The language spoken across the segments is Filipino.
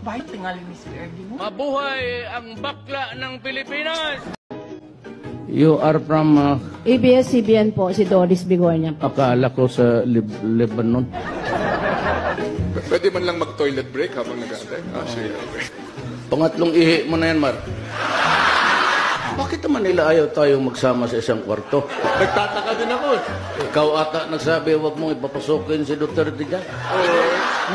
Bakit tingali ni Sir Erdi mo? Mabuhay ang bakla ng Pilipinas! You are from... ABS-CBN po, si Doris Bigornia. akala ko sa Lebanon. Pwede man lang mag-toilet break habang nag-aantay? Sige. Okay. Pangatlong ihi mo na yan, Mar. Bakit naman nila ayaw tayong magsama sa isang kwarto? Nagtataka din ako. Ikaw ata nagsabi, huwag mong ipapasukin si Duterte dyan.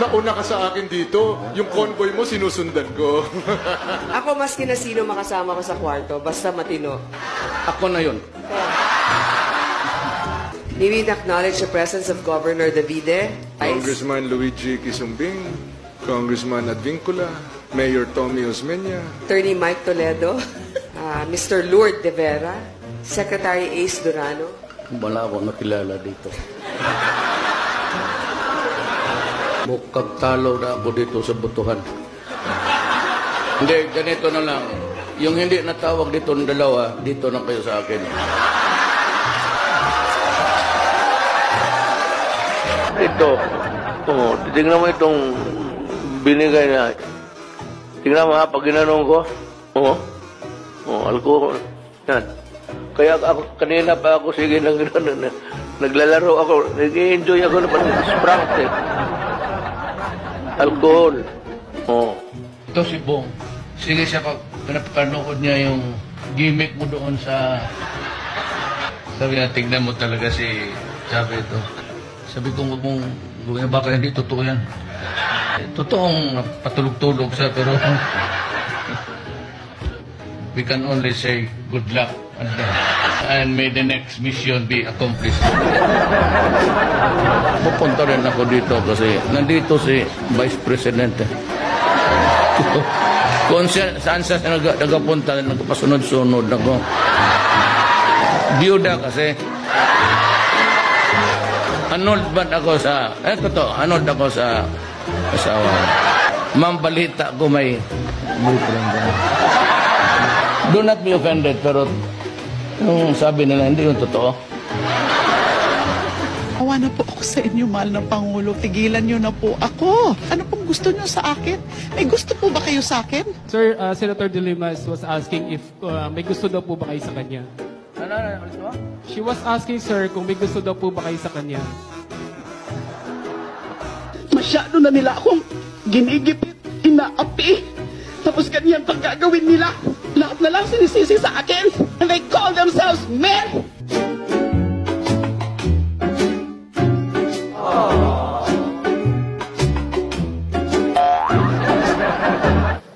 Nauna ka sa akin dito. Yung convoy mo, sinusundan ko. Ako maski na sino makasama ko sa kwarto, basta matino. Ako na yun. We acknowledge the presence of Governor Davide, Congressman Luigi Quisumbing, Congressman Advincula, Mayor Tommy Osmeña, Attorney Mike Toledo, Mr. Lourdes De Vera, Secretary Ace Durano. Wala akong nakilala dito. Mukhang talo na ako dito sa butuhan. Hindi, ganito na lang. Yung hindi natawag dito ng dalawa, dito na kayo sa akin. Ito, tignan mo itong binigay na. Tignan mo ha, pag ginanong ko, alcohol. Yan. Kaya ako, kanina pa ako, sige, naglalaro ako, nag-enjoy ako na pati Sprite. Alcohol. Ito si Bong. Sige siya, pag pinapanood niya yung gimmick mo doon sa... Sabi niya, tignan mo talaga si... Sabi ito. Sabi ko, huwag mong gawin, baka hindi totoo yan. Totoong patulog-tulog siya, pero we can only say good luck and may the next mission be accomplished. Pupunta rin ako dito kasi nandito si Vice President. Kung saan siya nagapunta, nagpasunod-sunod ako. Biyuda kasi. Anod ba ako sa... anod ako sa asawa. Ma'am, balita ko may boyfriend ka. Do not be offended, pero yung sabi nila, hindi yung totoo. Awa na po ako sa inyo, mahal ng Pangulo. Tigilan niyo na po ako. Ano pong gusto niyo sa akin? May gusto po ba kayo sa akin? Sir, Senator De Lima was asking if may gusto daw po ba kayo sa kanya. She was asking, sir, kung may gusto daw po ba kayo sa kanya. Masyado na nila akong ginigipit, inaapi. Tapos ganyan pang gagawin nila. Lahat na lang sinisisi sa akin. And they call themselves men.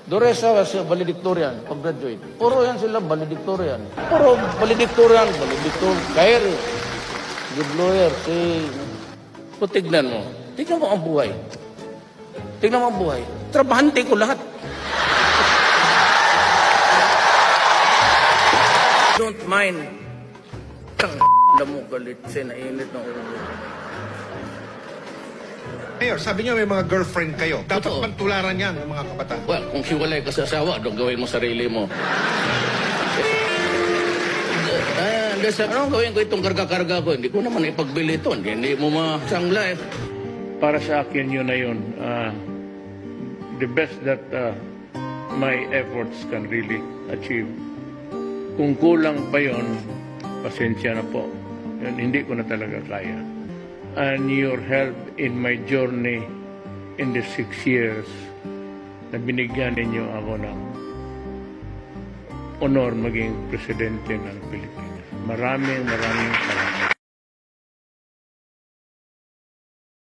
Doresa was valedictorian, pag-graduate. Puro yan sila, valedictorian. Puro valedictorian, Kairi. Good lawyer, si... So, tignan mo. Tignan mo ang buhay. Tignan mo ang buhay. Trabahante ko lahat. Don't mind. Tang mo galit, nainit ng ulo. Mayor, sabi niyo may mga girlfriend kayo. Dapat Totoo. pantularan yan ng mga kabataan. Well, kung hiwalay ka sa asawa, doon gawin mo sarili mo. Anong gawin ko itong karga-karga ko? Hindi ko naman ipagbili ito. Hindi mo masangla eh. Para sa akin yun na yun. The best that my efforts can really achieve. Kung kulang pa yun, pasensya na po. Yun, hindi ko na talaga kaya. And your help in my journey in the 6 years na binigyan ninyo ako ng honor maging presidente ng Pilipinas. Maraming salamat.